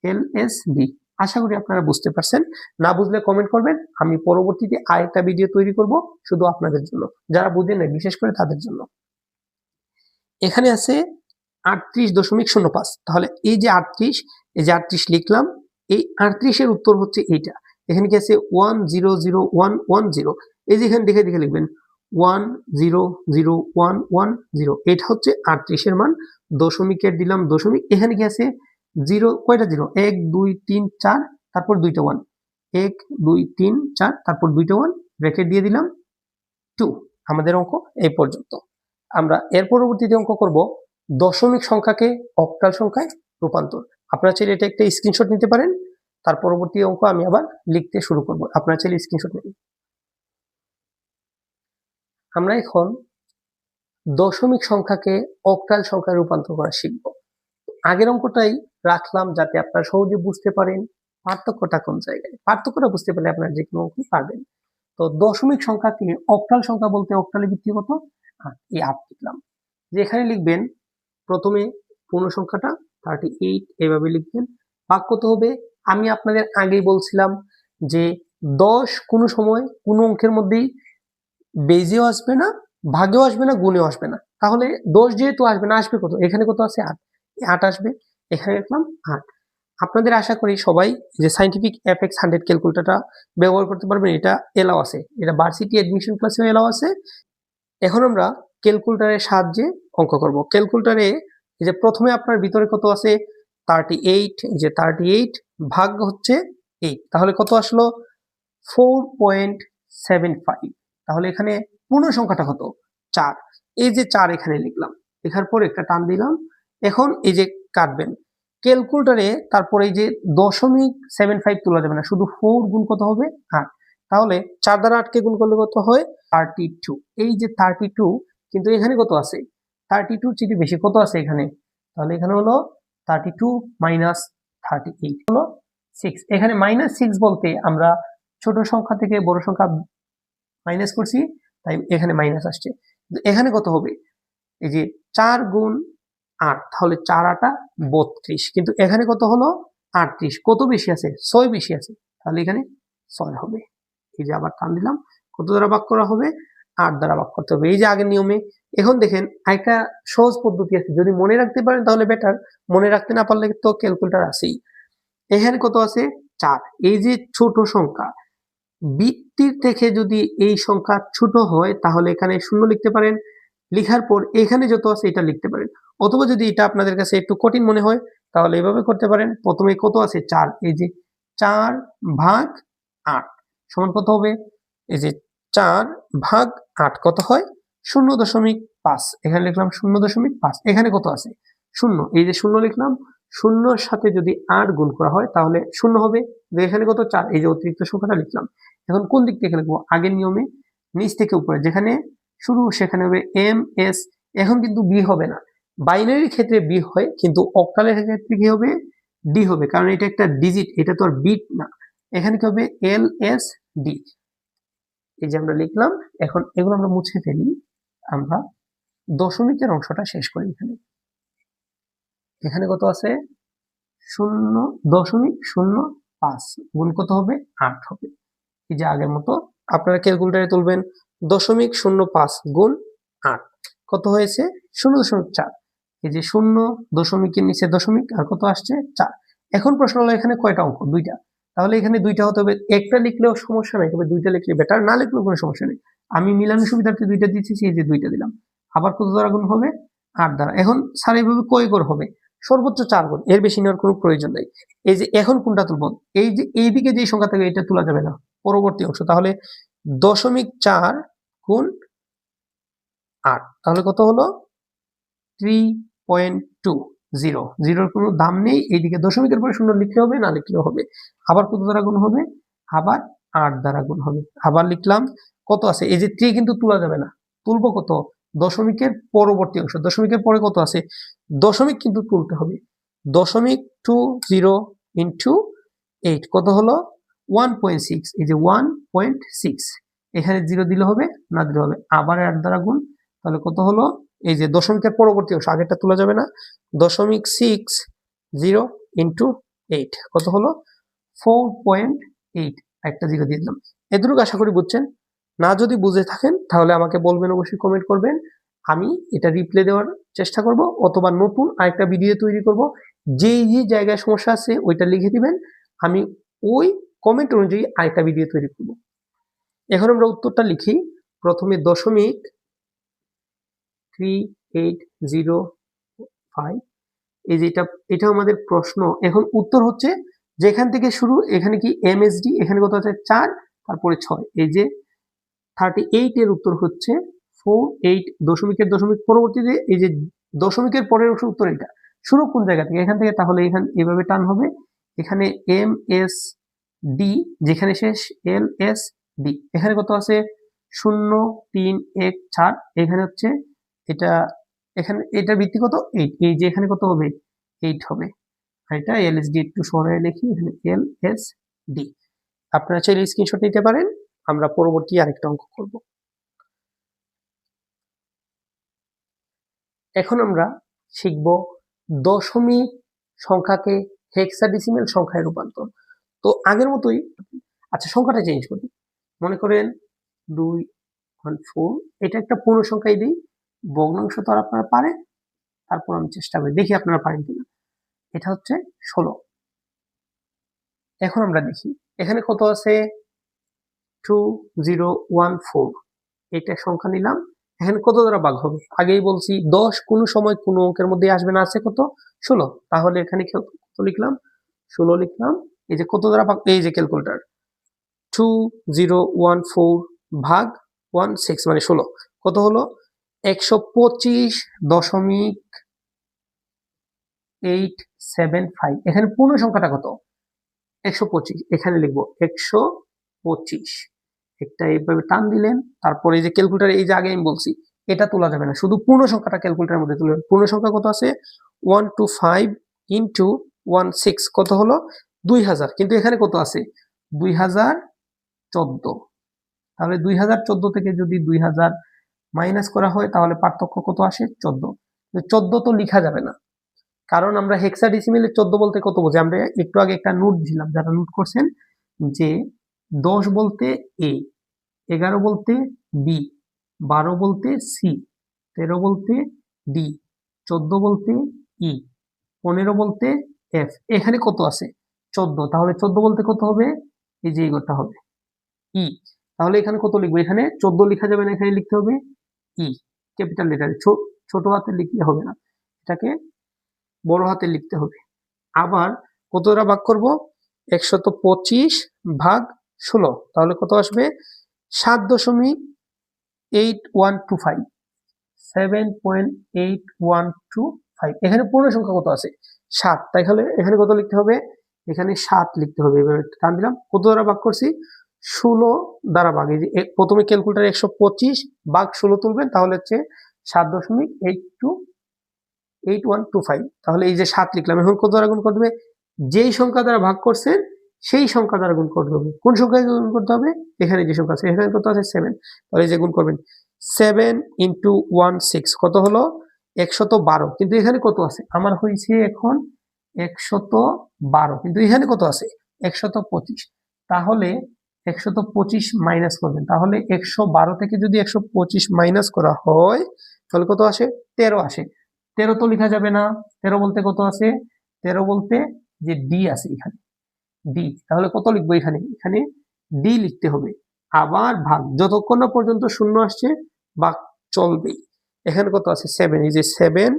LSB। আশা করি আপনারা বুঝতে পারছেন, না বুঝলে কমেন্ট করবেন, আমি পরবর্তীতে আরেকটা ভিডিও তৈরি করব শুধু আপনাদের জন্য, যারা বুঝেন না বিশেষ করে তাদের জন্য। এখানে আছে 38.05, তাহলে এই যে 38, এই যে 38 লিখলাম, এই 38 এর উত্তর হচ্ছে এইটা। এখানে কি আছে 100110, এই যে এখানে দেখে দেখে লিখবেন 100110, এটা হচ্ছে 38 এর মান, দশমিকের দিলাম দশমিক, এখানে কি আছে জিরো, কয়টা জিরো, 1 2 3 4, তারপর দুইটা 1, 1 2 3 4, তারপর দুইটা 1, ব্র্যাকেট দিয়ে দিলাম 2। আমাদের অঙ্ক এই পর্যন্ত। আমরা এর পরবর্তীতে অঙ্ক করব দশমিক সংখ্যাকে অক্টাল সংখ্যায় রূপান্তর। আপনারা চাইলে এটা একটা স্ক্রিনশট নিতে পারেন, তার পরবর্তী অঙ্ক আমি আবার লিখতে শুরু করব, আপনারা চাইলে স্ক্রিনশট নিন। আমরা এখন দশমিক সংখ্যাকে অক্টাল সংখ্যায় রূপান্তর করা শিখব। আগের অঙ্কটাই রাখলাম যাতে আপনারা সহজে বুঝতে পারেন পার্থক্যটা কোন জায়গায়, পার্থক্যটা বুঝতে পারলে আপনারা যে কোনো অঙ্কই পারবেন। তো দশমিক সংখ্যাকে অক্টাল সংখ্যা বলতে অক্টালে ভিত্তি কত, এই 8 লিখলাম। যেখানে লিখবেন প্রথমে পূর্ণ সংখ্যাটা 38, এভাবে লিখবেন, ভাগ কত হবে, আমি আপনাদের আগেই বলছিলাম যে 10 কোনো সময় কোনো অঙ্কের মধ্যেই বেজেও আসবে না, ভাগেও আসবে না, গুণেও আসবে না, তাহলে 10 যেহেতু আসবে না, আসবে কত, এখানে কত আছে 8, 8 আসবে, এখানে লিখলাম 8। আপনাদের আশা করি সবাই যে সায়েন্টিফিক FX 100 ক্যালকুলেটরটা ব্যবহার করতে পারবেন, এটা এলাও আছে, এটা ভার্সিটি অ্যাডমিশন ক্লাসেও এলাও আছে। এখন আমরা ক্যালকুলেটরের সাহায্যে অঙ্ক করব। ক্যালকুলেটরে এই যে প্রথমে আপনার ভিতরে কত আছে 38, এই যে 38 ভাগ হচ্ছে 8, তাহলে কত আসলো 4.75। তাহলে এখানে পূর্ণ সংখ্যাটা কত 4, এই যে 4 এখানে লিখলাম, লেখার পর একটা টান দিলাম। এখন এই যে কাটবেন, ক্যালকুলেটরে তারপরে এই যে 0.75 তোলা যাবে না, শুধু 4 গুণ কত হবে 8। তাহলে 4 দ্বারা 8 কে গুণ করলে কত হয় 32। এই যে 32, কিন্তু এখানে কত আছে 32 চেয়ে বেশি কত আছে এখানে, তাহলে এখানে হলো 32 মাইনাস 38 হলো 6। এখানে -6 বলতে আমরা ছোট সংখ্যা থেকে বড় সংখ্যা মাইনাস করছি, তাই এখানে মাইনাস আসছে। এখানে কত হবে এই যে 4 গুণ 8, তাহলে 4 8 32, কিন্তু এখানে কত হলো 38, কত বেশি আছে 6 বেশি আছে, তাহলে এখানে 6 হবে। এই যে আবার টান দিলাম, কত দ্বারা ভাগ করা হবে 8 দ্বারা ভাগ করতে হবে, এই যে আগের নিয়মে। এখন দেখেন একটা সহজ পদ্ধতি আছে, যদি মনে রাখতে পারেন তাহলে বেটার, মনে রাখতে না পারলে তো ক্যালকুলেটর আছেই। এখানে কত আছে 4, এই যে ছোট সংখ্যা বৃত্তির থেকে যদি এই সংখ্যা ছোট হয় তাহলে এখানে 0 লিখতে পারেন, লিখার পর এখানে যত আছে এটা লিখতে পারেন। অথবা যদি এটা আপনাদের কাছে একটু কঠিন মনে হয় তাহলে এভাবে করতে পারেন, প্রথমে কত আছে 4, এই যে 4 ভাগ 8 সমান কত হবে, এই যে 4 ভাগ 8 কত হয় 0.5, এখানে লিখলাম 0.5, এখানে কত আছে 0, এই যে 0 লিখলাম, 0 এর সাথে যদি 8 গুণ করা হয় তাহলে 0 হবে, এখানে কত 4, এই যে অতিরিক্ত সংখ্যাটা লিখলাম। এখন কোন দিক থেকে লিখবো, আগের নিয়মে নিচ থেকে উপরে, যেখানে শুরু সেখানে হবে এম এস। এখন কিন্তু বি হবে না, বাইনারির ক্ষেত্রে বি হয়, কিন্তু অক্টালের ক্ষেত্রে কি হবে ডি হবে, কারণ এটা একটা ডিজিট, এটা তো আর বিট না। এখানে কি হবে এল এস ডি, এই যে আমরা লিখলাম। এখন এগুলো আমরা মুছে ফেলি, আমরা দশমিকের অংশটা শেষ করি। এখানে এখানে কত আছে 0.05 গুণ কত হবে 8 হবে। এই যে আগের মতো আপনারা ক্যালকুলেটরে তুলবেন 0.05 গুণ 8 কত হয়েছে 0.4, এই যে 0 দশমিকের নিচে দশমিক আর কত আসছে 4। এখন প্রশ্ন হলো এখানে কয়টা অঙ্ক, দুইটা, তাহলে এখানে দুইটা হতে হবে, একটা লিখলেও সমস্যা নেই, তবে দুইটা লিখলে বেটার, না লিখলেও কোনো সমস্যা নেই। আমি মিলানোর সুবিধার্থে দুইটা দিচ্ছি, এই যে দুইটা দিলাম। আবার কত দ্বারা গুণ হবে 8 দ্বারা। এখন স্যার এইভাবে কয় গুণ হবে, সর্বোচ্চ 4 গুণ, এর বেশি নেওয়ার কোনো প্রয়োজন নেই। এই যে এখন কোনটা তুলব, এই যে এইদিকে যে সংখ্যা থাকে এটা তোলা যাবে না, পরবর্তী অংশ, তাহলে 0.4 গুণ 8, তাহলে কত হলো 3.20, জিরোর কোনো দাম নেই, এইদিকে দশমিকের পরে 0 লিখলে হবে, না লিখলেও হবে। আবার কত দ্বারা গুণ হবে, আবার 8 দ্বারা গুণ হবে। আবার লিখলাম, কত আছে এই যে 3 কিন্তু তোলা যাবে না, তুলবো কত দশমিকের পরবর্তী অংশ, দশমিকের পরে কত আছে দশমিক কিন্তু তুলতে হবে, 0.20 ইন্টু 8 কত হলো 1.6, এই যে 1.6, এখানে 0 দিলে হবে, না দিলে হবে। আবার 8 দ্বারা গুণ, তাহলে কত হলো, এই যে দশমিকের পরবর্তী অংশ, আগেরটা তোলা যাবে না, 0.60 ইন্টু 8 কত হলো 4.8, একটা 0 দিয়ে দিলাম। এতটুকু আশা করি বুঝছেন। না যদি বুঝে থাকেন তাহলে আমাকে বলবেন, অবশ্যই কমেন্ট করবেন, আমি এটা রিপ্লে দেওয়ার চেষ্টা করব, অথবা নতুন আরেকটা ভিডিও তৈরি করব, যেই যে জায়গায় সমস্যা আছে ওইটা লিখে দিবেন, আমি ওই কমেন্ট অনুযায়ী আরেকটা ভিডিও তৈরি করব। এখন আমরা উত্তরটা লিখি, প্রথমে 0.3805, এই যে এটা আমাদের প্রশ্ন। এখন উত্তর হচ্ছে যেখান থেকে শুরু, এখানে কি এমএসডি, এখানে কত আছে 4, তারপরে 6, এই যে 38 এর উত্তর হচ্ছে 48, দশমিকের দশমিক পরবর্তীতে এই যে দশমিকের পরের অংশ উত্তর এটা, শুরু কোন জায়গা থেকে এখান থেকে, তাহলে এখানে এভাবে টান হবে, এখানে এম এস ডি, যেখানে শেষ এল এস ডি, এখানে কত আছে 0.314, এখানে হচ্ছে এটা, এখানে এটার ভিত্তি কত 8, এই যে এখানে কত হবে 8 হবে, আর এটা এলএসডি একটু সরাই লিখি, এখানে এলএসডি। আপনারা চাইলে স্ক্রিনশট নিতে পারেন, আমরা পরবর্তী আরেকটা অঙ্ক করব। এখন আমরা শিখব দশমিক সংখ্যাকে হেক্সাডেসিমাল সংখ্যায় রূপান্তর। তো আগের মতোই, আচ্ছা সংখ্যাটা চেঞ্জ করি, মনে করেন 2.4, এটা একটা পূর্ণ সংখ্যাই দিই, ভগ্নাংশ তো আর আপনারা পারেন, তারপর আমি চেষ্টা করি, দেখি আপনারা পারেন কিনা। এটা হচ্ছে 16। এখন আমরা দেখি এখানে কত আছে 2014, এটা সংখ্যা নিলাম, এখানে কত দ্বারা ভাগ হবে, আগেই বলছি 10 কোনো সময় কোনো অঙ্কের মধ্যে আসবে না, আছে কত 16, তাহলে এখানে কত লিখলাম 16 লিখলাম। এই যে কত দ্বারা ভাগ, এই যে ক্যালকুলেটর 2014 ভাগ 16 মানে 16, কত হলো 125.8, 875। এখানে পূর্ণ সংখ্যাটা কত? 125। এখানে লিখবো 125। একটা এইভাবে টান দিলেন, তারপরে এই যে ক্যালকুলেটার, এই যে আগে আমি বলছি এটা তোলা যাবে না, শুধু পূর্ণ সংখ্যাটা ক্যালকুলেটারের মধ্যে তুলবেন। পূর্ণ সংখ্যা কত আছে? 125 ইন্টু 16 কত হলো? 2000। কিন্তু এখানে কত আছে? 2014। তাহলে 2014 থেকে যদি 2000 মাইনাস করা হয় তাহলে পার্থক্য কত আসে? 14। 14 তো লেখা যাবে না, কারণ আমরা হেক্সাডেসিমেলে 14 বলতে কত বুঝি? আমরা একটু আগে একটা নোট দিলাম, যারা নোট করছেন, যে 10 বলতে এ, 11 বলতে বি, 12 বলতে সি, 13 বলতে ডি, 14 বলতে ই, 15 বলতে এফ। এখানে কত আছে? 14। তাহলে 14 বলতে কত হবে? এই যে এগোটা হবে ই। তাহলে এখানে কত লিখবো? এখানে 14 লেখা যাবে না, এখানে লিখতে হবে ই, ক্যাপিটাল লেটারে। ছোট হাতে লিখলে হবে না, এটাকে বড় হাতে লিখতে হবে। আবার কত দ্বারা ভাগ করব? 125 ভাগ 16। তাহলে কত আসবে? 7.8125। 7.8125। এখানে পূর্ণ সংখ্যা কত আছে? 7। তাহলে এখানে কত লিখতে হবে? এখানে 7 লিখতে হবে। এভাবে টান দিলাম। কত দ্বারা ভাগ করছি? 16 দ্বারা ভাগ। এই যে প্রথমে ক্যালকুলেটার 125 ভাগ 16 তুলবেন, তাহলে হচ্ছে 7.8125। তাহলে এই যে 7 লিখলাম, এখন কত দ্বারা গুণ করতে হবে? যেই সংখ্যা দ্বারা ভাগ করছেন সেই সংখ্যা দ্বারা গুণ করতে হবে। কোন সংখ্যায় গুণ করতে হবে? এখানে যে সংখ্যা আছে, এখানে কত আছে? 7। তাহলে এই যে গুণ করবেন 7 ইন্টু 16 কত হলো? 112। কিন্তু এখানে কত আছে? আমার হয়েছে এখন 112, কিন্তু এখানে কত আছে? 125। তাহলে 125 মাইনাস করবেন, তাহলে 112 থেকে যদি 125 মাইনাস করা হয় তাহলে কত আসে? 13 আসে। 13 তো লেখা যাবে না। 13 বলতে কত আছে? 13 বলতে যে ডি আছে এখানে, ডি। তাহলে কত লিখবো? এখানে এখানে ডি লিখতে হবে। আবার ভাগ, যতক্ষণ না পর্যন্ত শূন্য আসছে ভাগ চলবেই। এখানে কত আছে? 7। এই যে 7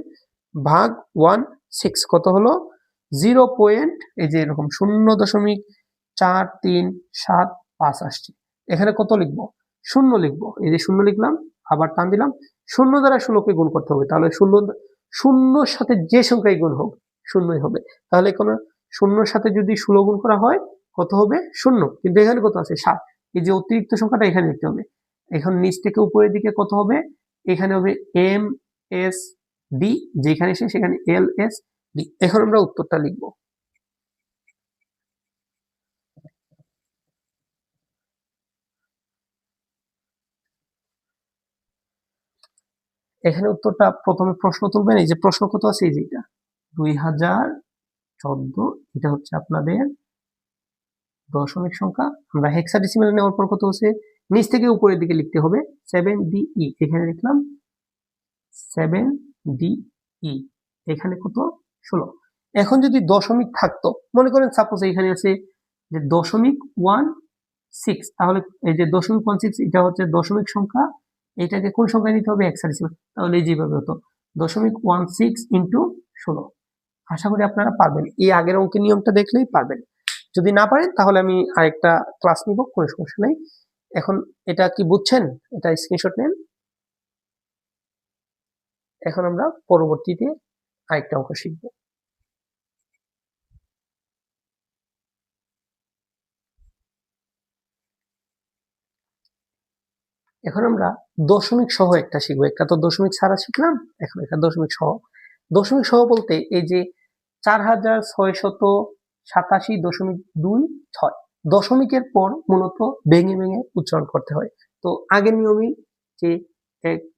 ভাগ 16 কত হলো? 0. এই যে এরকম 0.437৫ আসছে। এখানে কত লিখবো? শূন্য লিখবো। এই যে শূন্য লিখলাম, আবার টান দিলাম। শূন্য দ্বারা 16কে গুণ করতে হবে, তাহলে শূন্যর সাথে যে সংখ্যাই গুণ হোক শূন্যই হবে। তাহলে কোনো শূন্যর সাথে যদি 16 গুণ করা হয় কত হবে? শূন্য। কিন্তু এখানে কত আছে? 7। এই যে অতিরিক্ত সংখ্যাটা এখানে লিখতে হবে। এখন নিচ থেকে উপরের দিকে কত হবে? এখানে হবে এম এস ডি, যেখানে সেখানে এল এস ডি। এখন আমরা উত্তরটা লিখবো। এখানে উত্তরটা প্রথমে প্রশ্ন তুলবেন। এই যে প্রশ্ন কত আছে? এই যে এটা 2014। এটা হচ্ছে আপনাদের দশমিক সংখ্যা। আমরা হেক্সাডেসিমাল নেওয়ার পর কত হচ্ছে? নিচ থেকে উপরের দিকে লিখতে হবে 7DE। এখানে লিখলাম 7DE। এখানে কত? 16। এখন যদি দশমিক থাকতো, মনে করেন সাপোজ এখানে আছে যে 0.16, তাহলে এই যে 0.16 এটা হচ্ছে দশমিক সংখ্যা, এটাকে কোন সংখ্যায় নিতে হবে? হেক্সাডেসিমাল। তাহলে যেভাবে হতো 0.16 ইন্টু 16। আশা করি আপনারা পারবেন, এই আগের অঙ্কের নিয়মটা দেখলেই পারবেন। যদি না পারেন তাহলে আমি আরেকটা ক্লাস নিব, কোনো সমস্যা নাই। এখন এটা কি বুঝছেন? এটা স্ক্রিনশট নেন। এখন আমরা পরবর্তীতে আরেকটা অঙ্ক শিখব। এখন আমরা দশমিক সহ একটা শিখবো। একটা তো দশমিক ছাড়া শিখলাম, এখন একটা দশমিক সহ। দশমিক সহ বলতে এই যে 4687.26। দশমিকের পর মূলত ভেঙে ভেঙে উচ্চারণ করতে হয়। তো আগের নিয়মই যে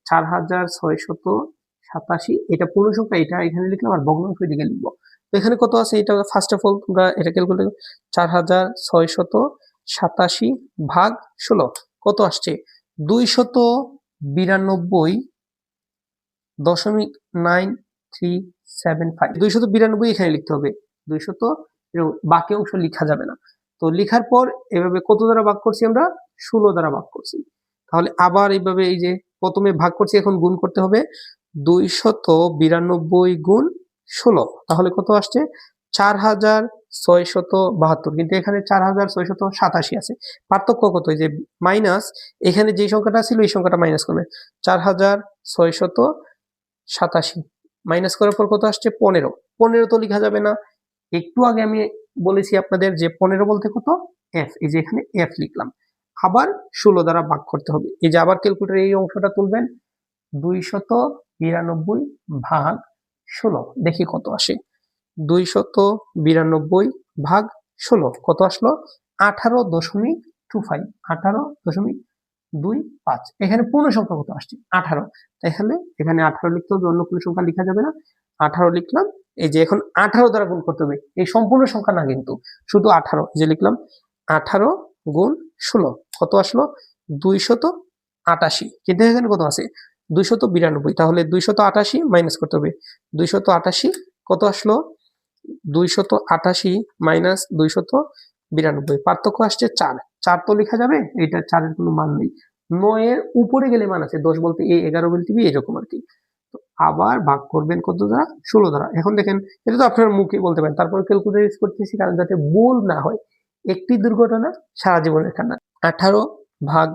4687, এটা পূর্ণ সংখ্যা, এটা এখানে লিখলাম, আর ভগ্নাংশ এদিকে লিখবো। তো এখানে কত আছে? এটা ফার্স্ট অফ অল তোমরা এটা ক্যালকুলেট করো। 4687 ভাগ 16 কত আসছে? 292.9375। 292 এখানে লিখতে হবে। 200, বাকি অংশ লেখা যাবে না। তো লেখার পর এভাবে কত দ্বারা ভাগ করছি? আমরা 16 দ্বারা ভাগ করছি। তাহলে আবার এইভাবে এই যে প্রথমে ভাগ করছি, এখন গুণ করতে হবে। 292 গুণ 16, তাহলে কত আসছে? 4672। কিন্তু এখানে 4687 আছে। পার্থক্য কত? এই যে মাইনাস, এখানে যে সংখ্যাটা ছিল এই সংখ্যাটা মাইনাস করবে। 4687 মাইনাস করার পর কত আসছে 15। 15 তো লেখা যাবে না, একটু আগে আমি বলেছি আপনাদের যে 15 বলতে কত এফ, এই যে এখানে এফ লিখলাম, আবার 16 দ্বারা ভাগ করতে হবে। এই যে আবার ক্যালকুলেটর এই অংশটা তুলবেন, 292 ভাগ 16, দেখি কত আসে। 292 ভাগ 16 কত আসলো? 18.25, 18.25। এখানে পূর্ণ সংখ্যা কত আসছে? 18। তাহলে এখানে 18 লিখতে হবে, অন্য কোনো সংখ্যা লেখা যাবে না। 18 লিখলাম। এই যে এখন 18 দ্বারা গুণ করতে হবে, এই সম্পূর্ণ সংখ্যা না কিন্তু, শুধু 18। যে লিখলাম 18 গুণ 16 কত আসলো? 288। কিন্তু এখানে কত আছে? 292। তাহলে 288 মাইনাস করতে হবে। 288 কত আসলো? 288 মাইনাস 292, পার্থক্য আসছে 4। 4 তো লেখা যাবে, এটা 4 এর কোনো মান নেই। 9 এর উপরে গেলে মান আছে, 10 বলতে এই 11 বলতে এরকম আর কি। তো আবার ভাগ করবেন কত দ্বারা? 16 দ্বারা। এখন দেখেন, এটা তো আপনার মুখে বলতে পারেন, তারপর ক্যালকুলেটর ইউজ করতেছি কারণ যাতে ভুল না হয়। একটি দুর্ঘটনা সারা জীবনের কান্না। 18 ভাগ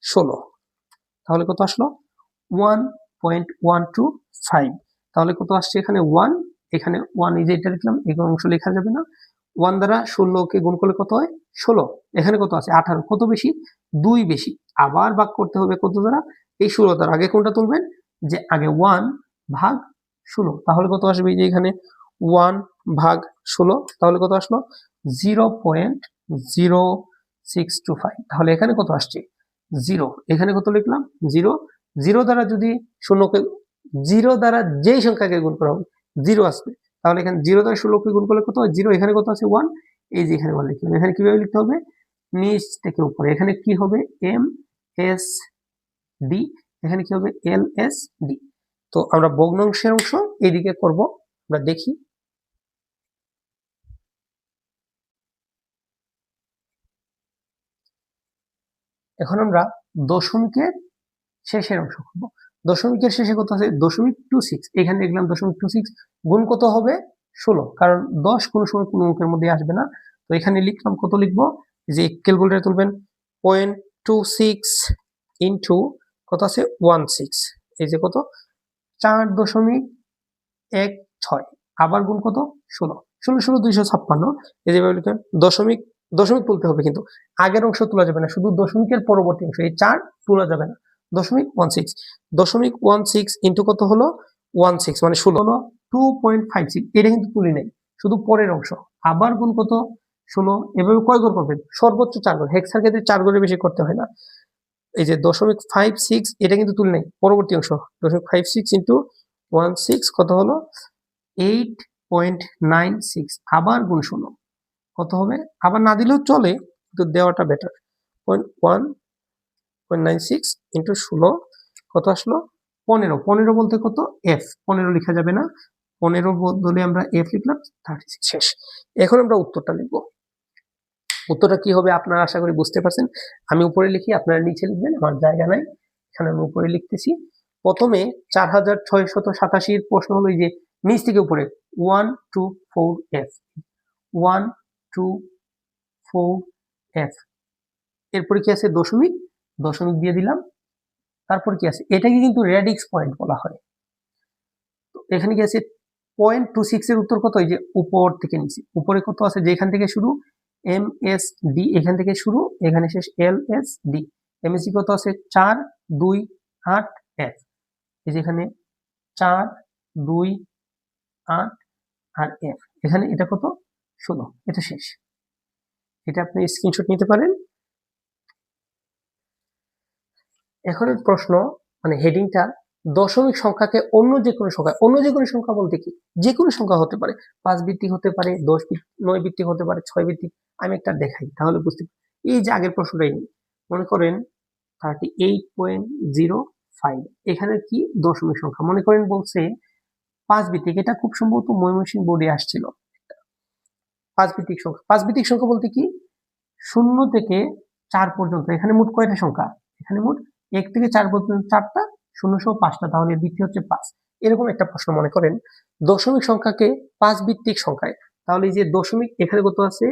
16 তাহলে কত আসলো? 1.125। তাহলে কত আসছে? এখানে 1, এখানে 1, এই যে এটা লিখলাম, এই অংশ লেখা যাবে না। 1 দ্বারা 16 কে গুণ করলে কত হয়? 16। এখানে কত আছে? 18। কত বেশি? 2 বেশি। আবার ভাগ করতে হবে কত দ্বারা? এই 16 দ্বারা। আগে কোনটা তুলবেন? যে আগে 1 ভাগ 16। তাহলে কত আসবে? এই যে এখানে 1 ভাগ 16, তাহলে কত আসলো? 0.0625। তাহলে এখানে কত আসছে? 0। এখানে কত লিখলাম? 0। 0 দ্বারা যদি শূন্যকে, 0 দ্বারা যেই সংখ্যাকে গুণ করা হবে 0 আসবে। তাহলে এখানে 0 দ্বারা 16 কে গুণ করলে কত হয়? 0। এখানে কত আছে? 1। এই যে এখানে 1 লিখলাম। এখানে কিভাবে লিখতে হবে? নিচ থেকে উপরে। এখানে কি হবে? এম এস ডি, এখানে কি হবে? এল এস ডি। তো আমরা ভগ্নাংশের অংশ এইদিকে করব, আমরা দেখি। এখন আমরা দশমিকের শেষের অংশ করব। দশমিকের শেষে কত আছে? 0.26। এখানে লিখলাম 0.26 গুণ কত হবে? 16, কারণ 10 কোনো সময় কোনো অঙ্কের মধ্যে আসবে না। তো এখানে লিখলাম, কত লিখবো? যে ক্যালকুলেটর তুলবেন, 0.26 ইন্টু কত আছে? 16। এই যে কত? 4.16। আবার গুণ কত? 16। 16 16 256। এই যে লিখবেন দশমিক, দশমিক তুলতে হবে কিন্তু আগের অংশ তোলা যাবে না, শুধু দশমিকের পরবর্তী অংশ, এই 4 তোলা যাবে না। 0.16, 0.16 ইন্টু কত হলো? 16, মানে 16 হলো 2.56। এটা কিন্তু তুলি নেই, শুধু পরের অংশ। আবার গুণ কত? 16। এভাবে কয় ঘর করবেন? সর্বোচ্চ 4 ঘর। হেক্সার ক্ষেত্রে 4 ঘরের বেশি করতে হয় না। এই যে 0.56, এটা কিন্তু তুলি নেই, পরবর্তী অংশ। 0.56 ইন্টু 16 কত হলো? 8.96। আবার গুণ 16 কত হবে? আবার না দিলেও চলে, কিন্তু দেওয়াটা বেটার। 1.96 ইন্টু 16 কত আসলো? 15। 15 বলতে কত? এফ। 15 লেখা যাবে না, 15 বদলে আমরা এফ লিখলাম। 36 শেষ। এখন আমরা উত্তরটা লিখব। উত্তরটা কি হবে আপনারা আশা করি বুঝতে পারছেন। আমি উপরে লিখি, আপনারা নিচে লিখবেন, আমার জায়গা নাই, এখানে আমি উপরে লিখতেছি। প্রথমে 4687 প্রশ্ন হলো, এই যে নিচ থেকে উপরে 1 2 4 এফ, 1 2 4 এফ। এরপরে কি আছে? দশমিক, দশমিক দিয়ে দিলাম। তারপর কি আছে? এটাকে কিন্তু রেডিক্স পয়েন্ট বলা হয়। তো এখানে কি আছে? 0.26 এর উত্তর কত? এই যে উপর থেকে নিচে, উপরে কত আছে? যে এখান থেকে শুরু এম এস ডি, এখান থেকে শুরু, এখানে শেষ L S D. M S D কত আছে? 4 2 8 এফ। এই যে এখানে 4 2 8 আর এফ। এখানে এটা কত? 16। এটা শেষ। এটা আপনি স্ক্রিনশট নিতে পারেন। এখন প্রশ্ন, মানে হেডিংটা, দশমিক সংখ্যাকে অন্য যে কোনো সংখ্যা, অন্য যে কোনো সংখ্যা বলতে কি? যে কোনো সংখ্যা হতে পারে, 5 ভিত্তিক হতে পারে, 10 9 ভিত্তিক হতে পারে, 6 ভিত্তিক। আমি একটা দেখাই তাহলে বুঝতে। এই যে আগের প্রশ্নটাই নিই, মনে করেন 38.05। এখানে কি? দশমিক সংখ্যা। মনে করেন বলছে 5 ভিত্তিক, এটা খুব সম্ভবত ময়মনসিংহ বোর্ডে আসছিল। 5 ভিত্তিক সংখ্যা। 5 ভিত্তিক সংখ্যা বলতে কি? 0 থেকে 4 পর্যন্ত। এখানে মোট কয়টা সংখ্যা? এখানে মোট 1 থেকে 4 পর্যন্ত 4টা, 0 সহ 5টা, তাহলে ভিত্তি হচ্ছে 5। এরকম একটা প্রশ্ন মনে করেন দশমিক সংখ্যাকে 5 ভিত্তিক সংখ্যায়, তাহলে এই যে দশমিক এখানে কত আছে?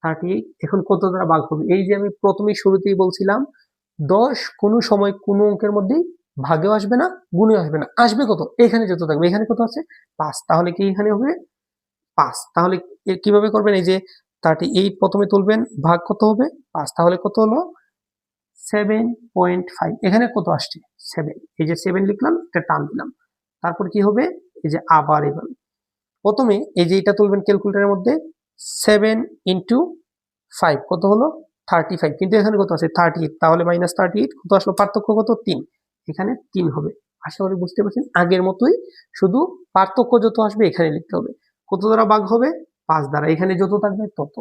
38। এখন কত দ্বারা ভাগ হবে? এই যে আমি প্রথমেই শুরুতেই বলছিলাম 10 কোনো সময় কোনো অঙ্কের মধ্যেই ভাগেও আসবে না, গুণেও আসবে না, আসবে কত? এখানে যত থাকবে, এখানে কত আছে 5, তাহলে কি এখানে হবে 5। তাহলে কিভাবে করবেন? এই যে 38 প্রথমে তুলবেন, ভাগ কত হবে 5, তাহলে কত হলো 7.5। এখানে কত আসছে 7, এই যে 7 লিখলাম, এটা টান দিলাম, তারপর কি হবে এই যে আবার এভাবে প্রথমে এই যে এটা তুলবেন ক্যালকুলেটরের মধ্যে, 7 ইন্টু 5 কত হলো 35, কিন্তু এখানে কত আছে 38, তাহলে -38 কত আসলো, পার্থক্য কত 3, এখানে 3 হবে। আশা করি বুঝতে পারছেন, আগের মতোই, শুধু পার্থক্য যত আসবে এখানে লিখতে হবে। কত দ্বারা ভাগ হবে 5 দ্বারা, এখানে যত থাকবে তত,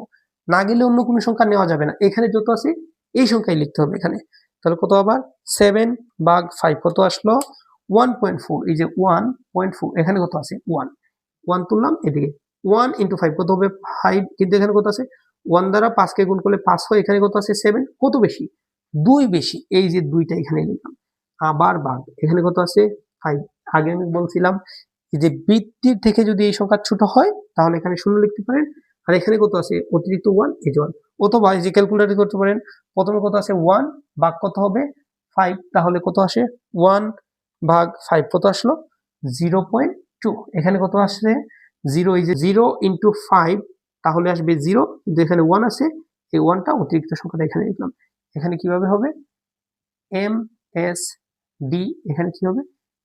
না গেলে অন্য কোনো সংখ্যা নেওয়া যাবে না, এখানে যত আছে এই সংখ্যাই লিখতে হবে এখানে। তাহলে কত আবার 7 ভাগ 5 কত আসলো 1.4, এই যে 1.4, এখানে কত আছে 1, 1 তুললাম এদিকে, 1 ইন্টু 5 কত হবে 5, কিন্তু এখানে কত আছে 1 দ্বারা 5 কে গুণ করলে 5 হয়, এখানে কত আছে 7, কত বেশি 2 বেশি, এই যে 2টা এখানে লিখলাম, আবার ভাগ, এখানে কত আছে 5। আগে আমি বলছিলাম যে বৃত্তির থেকে যদি এই সংখ্যা ছোট হয় তাহলে এখানে 0 লিখতে পারেন, আর এখানে কত আছে অতিরিক্ত 1, এই যে 1, অথবা এই যে ক্যালকুলেটর করতে পারেন, প্রথমে কত আছে 1 ভাগ কত হবে 5, তাহলে কত আসে 1 ভাগ 5 কত আসলো 0.2, এখানে কত আসছে 0, এই যে 0 ইন্টু 5 তাহলে আসবে 0, কিন্তু এখানে 1 আছে, এই 1টা অতিরিক্ত সংখ্যাটা এখানে লিখলাম। এখানে কিভাবে হবে এম এস ডি, এখানে কি হবে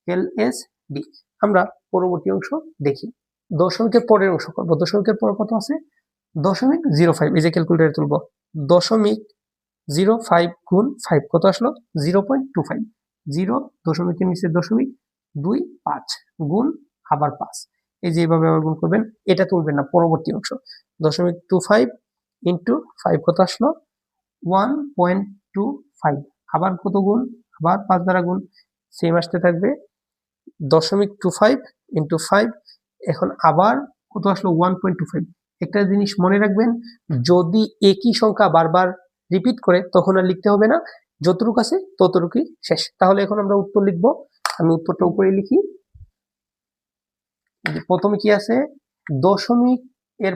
এল এস ডি। আমরা পরবর্তী অংশ দেখি, দশমিকের পরের অংশ করবো। দশমিকের পর কত আছে 0.05, এই যে ক্যালকুলেটরে তুলবো 0.05 গুণ 5 কত আসলো 0.25, 0 দশমিকের নিচে দশমিক 25 গুণ আবার 5, এই যে এইভাবে আবার গুণ করবেন, এটা তুলবেন না, পরবর্তী অংশ 0.25 ইন্টু 5 কত আসলো 1.25, আবার কত গুণ, আবার 5 দ্বারা গুণ, সেম আসতে থাকবে 0.25 ইন্টু 5, এখন আবার কত আসলো 1.25। একটা জিনিস মনে রাখবেন, যদি একই সংখ্যা বারবার রিপিট করে তখন আর লিখতে হবে না, যতটুকু আছে ততটুকুই শেষ। তাহলে এখন আমরা উত্তর লিখবো, আমি উত্তরটা উপরে লিখি। প্রথমে কি আছে দশমিক এর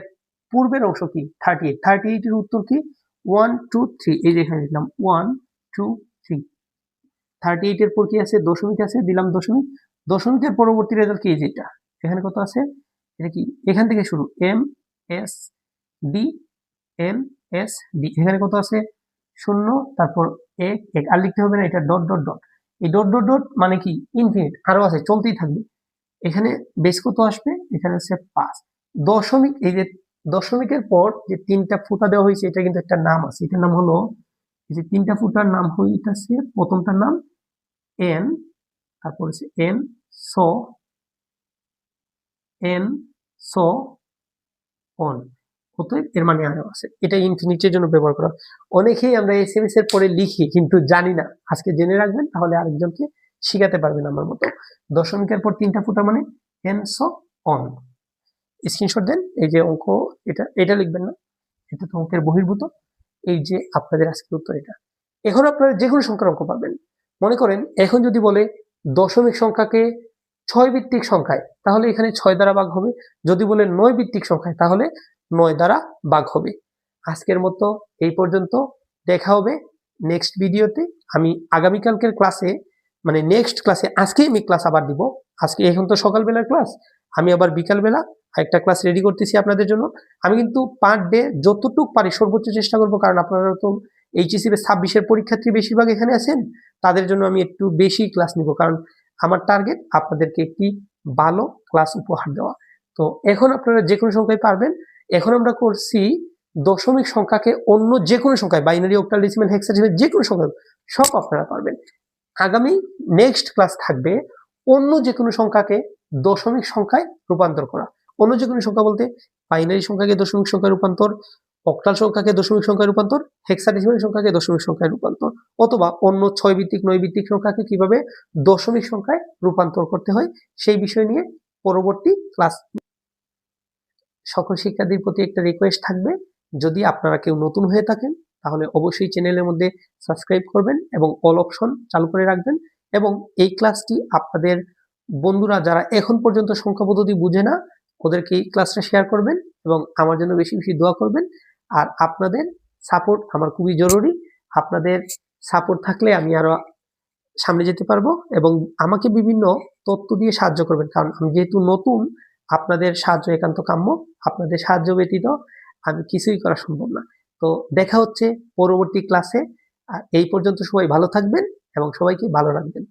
পূর্বের অংশ কি 38, 38 এর উত্তর কি 1 2 3, এই যে এখানে লিখলাম 1 2 3, 38 এর পর কি আছে দশমিক আছে, দিলাম দশমিক, দশমিকের পরবর্তী রেজাল্ট কি যেটা এখানে কত আছে, এটা কি এখান থেকে শুরু M S D, M S D, এখানে কত আছে 0, তারপর 1 1, আর লিখতে হবে না, এটা ডট ডট ডট, এই ডট ডট ডট মানে কি ইনফিনিট, আরো আছে চলতেই থাকবে। এখানে বেস কত আসবে, এখানে আছে 5, দশমিক, এই যে দশমিকের পর যে 3টা ফুটা দেওয়া হয়েছে এটা কিন্তু একটা নাম আছে, এটার নাম হলো, এই যে 3টা ফুটার নাম হইতাছে, প্রথমটার নাম এন, তারপর হচ্ছে N so, N so on, অতএব এর মানে আরো আছে, এটা ইনফিনিটির জন্য ব্যবহার করা। অনেকেই আমরা এসএমএস এর পরে লিখি কিন্তু জানি না, আজকে জেনে রাখবেন, তাহলে আরেকজনকে শিখাতে পারবেন আমার মতো। দশমিকের পর 3টা ফুটা মানে এন সো অন, স্ক্রিনশট দেন, এই যে অঙ্ক, এটা লিখবেন না, এটা তো অঙ্কের বহির্ভূত। এই যে আপনাদের আজকের উত্তর এটা। এখন আপনারা যে কোনো সংখ্যার অঙ্ক পাবেন। মনে করেন এখন যদি বলে দশমিক সংখ্যাকে 6 ভিত্তিক সংখ্যায়, তাহলে এখানে 6 দ্বারা ভাগ হবে, যদি বলে 9 ভিত্তিক সংখ্যায় তাহলে 9 দ্বারা ভাগ হবে। আজকের মতো এই পর্যন্ত, দেখা হবে নেক্সট ভিডিওতে। আমি আগামীকালকের ক্লাসে, মানে নেক্সট ক্লাসে, আজকে আমি ক্লাস আবার দিব, আজকে এখন তো সকালবেলার ক্লাস, আমি আবার বিকালবেলা একটা ক্লাস রেডি করতেছি আপনাদের জন্য। আমি কিন্তু পার ডে যতটুকু পারি সর্বোচ্চ চেষ্টা করব, কারণ আপনারা তো এইচএসসি 26-এর পরীক্ষার্থী বেশিরভাগ এখানে আছেন, তাদের জন্য আমি একটু বেশি ক্লাস নিব, কারণ আমার টার্গেট আপনাদেরকে একটি ভালো ক্লাস উপহার দেওয়া। তো এখন আপনারা যে কোনো সংখ্যায় পারবেন। এখন আমরা করছি দশমিক সংখ্যাকে অন্য যে কোনো সংখ্যায়, বাইনারি, অক্টাল, ডেসিমাল, হেক্সাডেসিমাল, যে কোনো সংখ্যা সব আপনারা পারবেন। আগামী নেক্সট ক্লাস থাকবে অন্য যে কোনো সংখ্যাকে দশমিক সংখ্যায় রূপান্তর করা। অন্য যে কোনো সংখ্যা বলতে বাইনারি সংখ্যাকে দশমিক সংখ্যায় রূপান্তর, অক্টাল সংখ্যাকে দশমিক সংখ্যায় রূপান্তর, হেক্সাডেসিমাল সংখ্যাকে দশমিক সংখ্যায় রূপান্তর, অথবা অন্য 6 ভিত্তিক 9 ভিত্তিক সংখ্যাকে কিভাবে দশমিক সংখ্যায় রূপান্তর করতে হয় সেই বিষয় নিয়ে পরবর্তী ক্লাস। সকল শিক্ষার্থীর প্রতি একটা রিকোয়েস্ট থাকবে, যদি আপনারা কেউ নতুন হয়ে থাকেন তাহলে অবশ্যই চ্যানেলের মধ্যে সাবস্ক্রাইব করবেন এবং অল অপশন চালু করে রাখবেন, এবং এই ক্লাসটি আপনাদের বন্ধুরা যারা এখন পর্যন্ত সংখ্যা পদ্ধতি বুঝে না ওদেরকে এই ক্লাসটা শেয়ার করবেন, এবং আমার জন্য বেশি বেশি দোয়া করবেন। আর আপনাদের সাপোর্ট আমার খুবই জরুরি, আপনাদের সাপোর্ট থাকলে আমি আরো সামনে যেতে পারবো এবং আমাকে বিভিন্ন তথ্য দিয়ে সাহায্য করবেন, কারণ আমি যেহেতু নতুন, আপনাদের সাহায্য একান্ত কাম্য। আপনাদের সাহায্য ব্যতীত আমি কিছুই করা সম্ভব না। তো দেখা হচ্ছে পরবর্তী ক্লাসে। আর এই পর্যন্ত সবাই ভালো থাকবেন এবং সবাইকে ভালো রাখবেন।